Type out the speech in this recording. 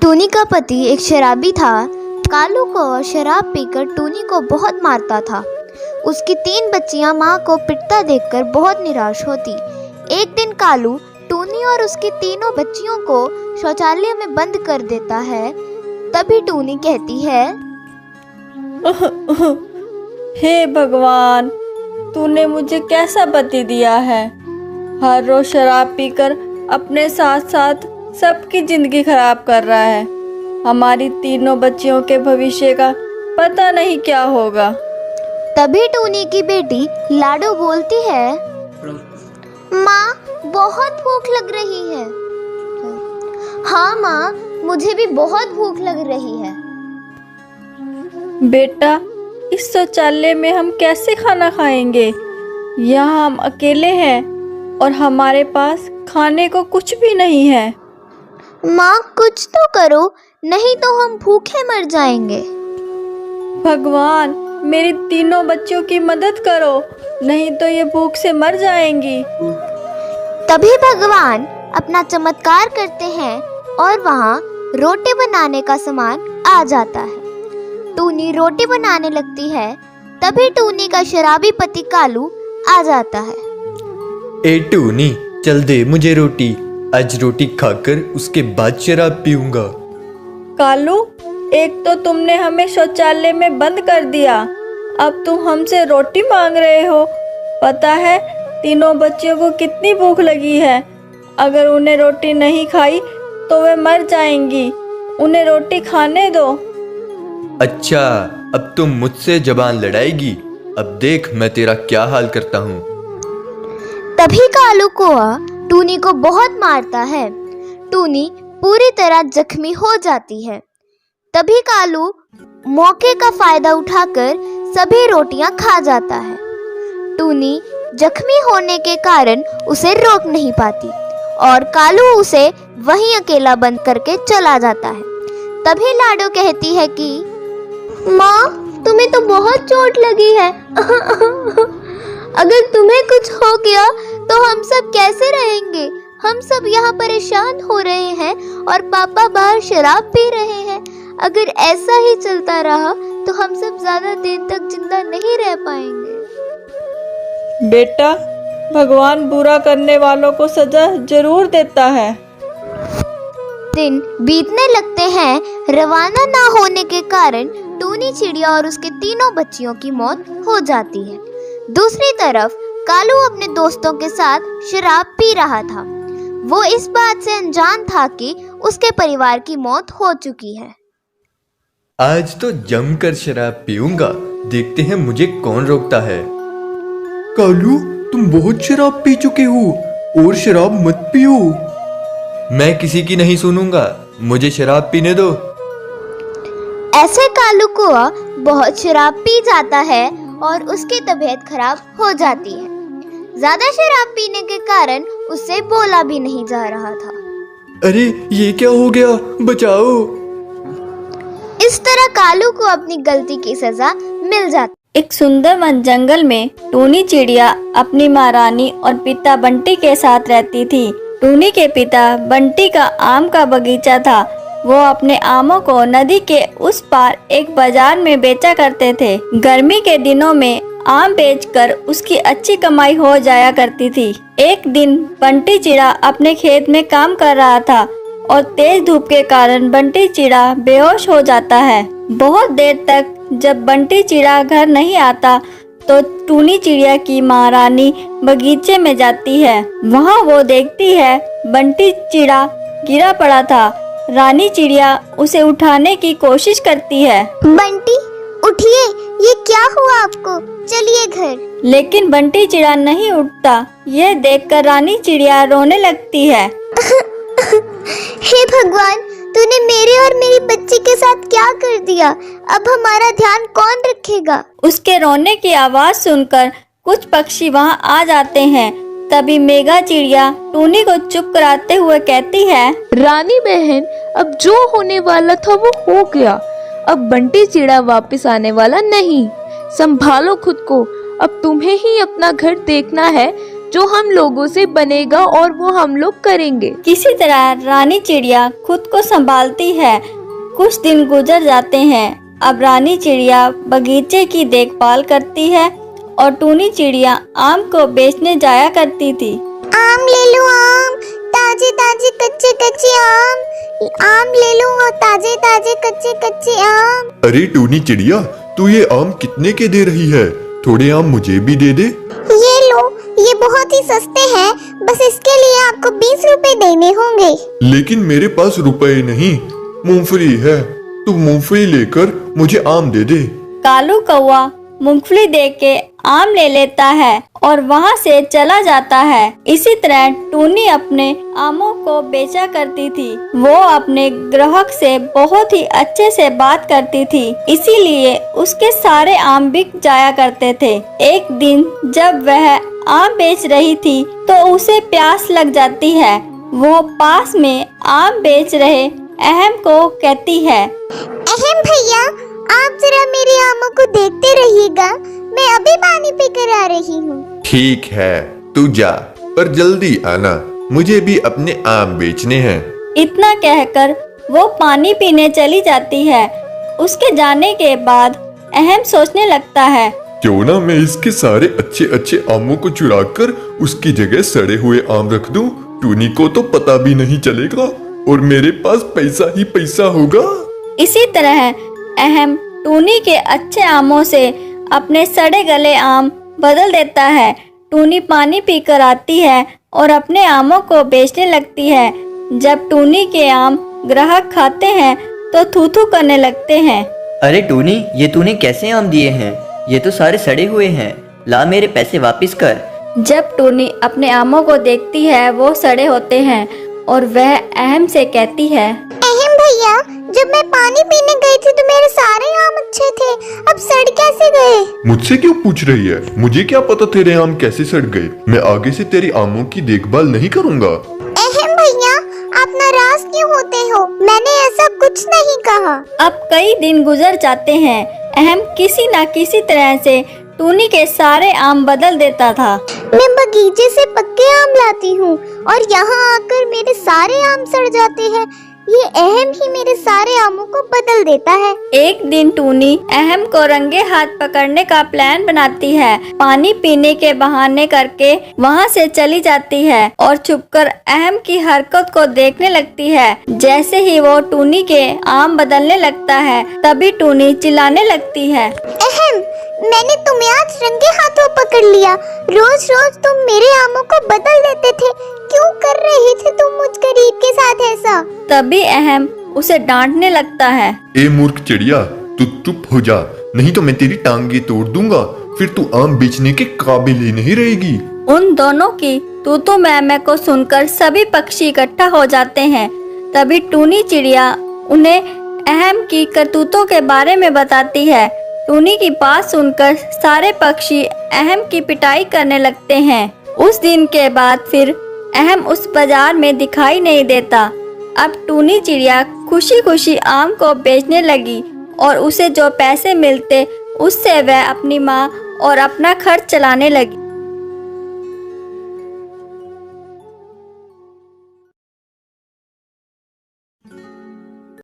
टूनी का पति एक शराबी था। कालू को शराब पीकर टूनी को बहुत मारता था। उसकी 3 बच्चियां माँ को पिटता देखकर बहुत निराश होती। एक दिन कालू टूनी और उसकी तीनों बच्चियों को शौचालय में बंद कर देता है। तभी टूनी कहती है, हे भगवान, तूने मुझे कैसा पति दिया है। हर रोज शराब पीकर अपने साथ साथ सबकी जिंदगी खराब कर रहा है। हमारी तीनों बच्चियों के भविष्य का पता नहीं क्या होगा। तभी टूनी की बेटी लाडो बोलती है, माँ बहुत भूख लग रही है। हाँ माँ, मुझे भी बहुत भूख लग रही है। बेटा, इस शौचालय में हम कैसे खाना खाएंगे? यहाँ हम अकेले हैं और हमारे पास खाने को कुछ भी नहीं है। माँ कुछ तो करो, नहीं तो हम भूखे मर जाएंगे। भगवान, मेरी तीनों बच्चियों की मदद करो, नहीं तो ये भूख से मर जाएंगी। तभी भगवान अपना चमत्कार करते हैं और वहाँ रोटी बनाने का सामान आ जाता है। टूनी रोटी बनाने लगती है। तभी टूनी का शराबी पति कालू आ जाता है। ए टूनी, चल दे मुझे रोटी। आज रोटी खाकर उसके बाद शराब पीऊंगा। कालू, एक तो तुमने हमें शौचालय में बंद कर दिया, अब तुम हमसे रोटी मांग रहे हो। पता है तीनों बच्चियों को कितनी भूख लगी है। अगर उन्हें रोटी नहीं खाई तो वे मर जाएंगी। उन्हें रोटी खाने दो। अच्छा, अब तुम मुझसे जबान लड़ाएगी। अब देख मैं तेरा क्या हाल करता हूँ। तभी कालू कौआ टूनी को बहुत मारता है। टूनी पूरी तरह जख्मी हो जाती है। तभी कालू मौके का फायदा उठाकर सभी रोटियां खा जाता है। टूनी जख्मी होने के कारण उसे रोक नहीं पाती और कालू उसे वहीं अकेला बंद करके चला जाता है। तभी लाडो कहती है कि माँ, तुम्हें तो बहुत चोट लगी है। अगर तुम्हें कुछ हो गया तो हम सब कैसे रहेंगे? हम सब यहाँ परेशान हो रहे हैं और पापा बाहर शराब पी रहे हैं। अगर ऐसा ही चलता रहा तो हम सब ज्यादा दिन तक जिंदा नहीं रह पाएंगे। बेटा, भगवान बुरा करने वालों को सजा जरूर देता है। दिन बीतने लगते हैं। रवाना ना होने के कारण टूनी चिड़िया और उसके तीनों बच्चियों की मौत हो जाती है। दूसरी तरफ कालू अपने दोस्तों के साथ शराब पी रहा था। वो इस बात से अनजान था कि उसके परिवार की मौत हो चुकी है। आज तो जमकर शराब पीऊंगा। देखते हैं मुझे कौन रोकता है। कालू, तुम बहुत शराब पी चुके हो और शराब मत पियो। मैं किसी की नहीं सुनूंगा, मुझे शराब पीने दो। ऐसे कालू कौआ बहुत शराब पी जाता है और उसकी तबीयत खराब हो जाती है। ज्यादा शराब पीने के कारण उससे बोला भी नहीं जा रहा था। अरे ये क्या हो गया, बचाओ। इस तरह कालू को अपनी गलती की सजा मिल जाती। एक सुंदर वन जंगल में टूनी चिड़िया अपनी माँ रानी और पिता बंटी के साथ रहती थी। टूनी के पिता बंटी का आम का बगीचा था। वो अपने आमों को नदी के उस पार एक बाजार में बेचा करते थे। गर्मी के दिनों में आम बेचकर उसकी अच्छी कमाई हो जाया करती थी। एक दिन बंटी चिड़ा अपने खेत में काम कर रहा था और तेज धूप के कारण बंटी चिड़ा बेहोश हो जाता है। बहुत देर तक जब बंटी चिड़ा घर नहीं आता तो टूनी चिड़िया की माँ रानी बगीचे में जाती है। वहाँ वो देखती है बंटी चिड़ा गिरा पड़ा था। रानी चिड़िया उसे उठाने की कोशिश करती है। बंटी उठिए, ये क्या हुआ आपको? चलिए घर। लेकिन बंटी चिड़ा नहीं उठता। यह देखकर रानी चिड़िया रोने लगती है। हे भगवान, तूने मेरे और मेरी बच्ची के साथ क्या कर दिया? अब हमारा ध्यान कौन रखेगा? उसके रोने की आवाज सुनकर कुछ पक्षी वहाँ आ जाते हैं। तभी मेघा चिड़िया टूनी को चुप कराते हुए कहती है, रानी बहन, अब जो होने वाला था वो हो गया। अब बंटी चिड़ा वापस आने वाला नहीं। संभालो खुद को, अब तुम्हें ही अपना घर देखना है। जो हम लोगों से बनेगा और वो हम लोग करेंगे। किसी तरह रानी चिड़िया खुद को संभालती है। कुछ दिन गुजर जाते हैं। अब रानी चिड़िया बगीचे की देखभाल करती है और टूनी चिड़िया आम को बेचने जाया करती थी। आम ले लो आम, ताजे ताजे कच्चे कच्चे आम। आम ले लो और ताजे ताजे कच्चे कच्चे आम। अरे टूनी चिड़िया, तू ये आम कितने के दे रही है? थोड़े आम मुझे भी दे दे। ये लो, ये बहुत ही सस्ते हैं, बस इसके लिए आपको 20 रुपए देने होंगे। लेकिन मेरे पास रुपए नहीं, मूंगफली है। तू मूंगफली लेकर मुझे आम दे दे। कालू कौवा मूंगफली देके आम ले लेता है और वहाँ से चला जाता है। इसी तरह टूनी अपने आमों को बेचा करती थी। वो अपने ग्राहक से बहुत ही अच्छे से बात करती थी, इसीलिए उसके सारे आम बिक जाया करते थे। एक दिन जब वह आम बेच रही थी तो उसे प्यास लग जाती है। वो पास में आम बेच रहे अहम को कहती है, अहम भैया, आप जरा मेरे आमों को देखते रहिएगा, मैं अभी पानी पीकर आ रही हूँ। ठीक है, तू जा, पर जल्दी आना, मुझे भी अपने आम बेचने हैं। इतना कहकर वो पानी पीने चली जाती है। उसके जाने के बाद अहम सोचने लगता है, क्यों ना मैं इसके सारे अच्छे अच्छे आमों को चुराकर उसकी जगह सड़े हुए आम रख दूं। टूनी को तो पता भी नहीं चलेगा और मेरे पास पैसा ही पैसा होगा। इसी तरह अहम टूनी के अच्छे आमों से अपने सड़े गले आम बदल देता है। टूनी पानी पीकर आती है और अपने आमों को बेचने लगती है। जब टूनी के आम ग्राहक खाते हैं तो थू-थू करने लगते हैं। अरे टूनी, ये तूने कैसे आम दिए हैं? ये तो सारे सड़े हुए हैं। ला मेरे पैसे वापस कर। जब टूनी अपने आमों को देखती है वो सड़े होते हैं और वह अहम से कहती है, अहम भैया, जब मैं पानी पीने गई थी तो मेरे सारे आम अच्छे थे, अब सड़ कैसे गए? मुझसे क्यों पूछ रही है? मुझे क्या पता तेरे आम कैसे सड़ गए। मैं आगे से तेरी आमों की देखभाल नहीं करूँगा। अहम भैया, आप नाराज क्यों होते हो? मैंने ऐसा कुछ नहीं कहा। अब कई दिन गुजर जाते हैं। अहम किसी न किसी तरह से टूनी के सारे आम बदल देता था। मैं बगीचे से पक्के आम लाती हूँ और यहाँ आकर मेरे सारे आम सड़ जाते हैं। ये अहम ही मेरे सारे आमों को बदल देता है। एक दिन टूनी अहम को रंगे हाथ पकड़ने का प्लान बनाती है। पानी पीने के बहाने करके वहाँ से चली जाती है और छुपकर अहम की हरकत को देखने लगती है। जैसे ही वो टूनी के आम बदलने लगता है, तभी टूनी चिल्लाने लगती है, अहम, मैंने तुम्हें आज रंगे हाथों पकड़ लिया। रोज रोज तुम मेरे आमों को बदल देते थे, क्यों कर रहे थे तुम मुझ गरीब के साथ ऐसा? तभी अहम उसे डांटने लगता है। ए मूर्ख चिड़िया, तू चुप हो जा, नहीं तो मैं तेरी टांगे तोड़ दूंगा। फिर तू आम बेचने के काबिल ही नहीं रहेगी। उन दोनों की तू मैं को सुनकर सभी पक्षी इकट्ठा हो जाते हैं। तभी टूनी चिड़िया उन्हें अहम की करतूतों के बारे में बताती है। टूनी की बात सुनकर सारे पक्षी अहम की पिटाई करने लगते हैं। उस दिन के बाद फिर अहम उस बाजार में दिखाई नहीं देता। अब टूनी चिड़िया खुशी खुशी आम को बेचने लगी और उसे जो पैसे मिलते उससे वह अपनी माँ और अपना खर्च चलाने लगी।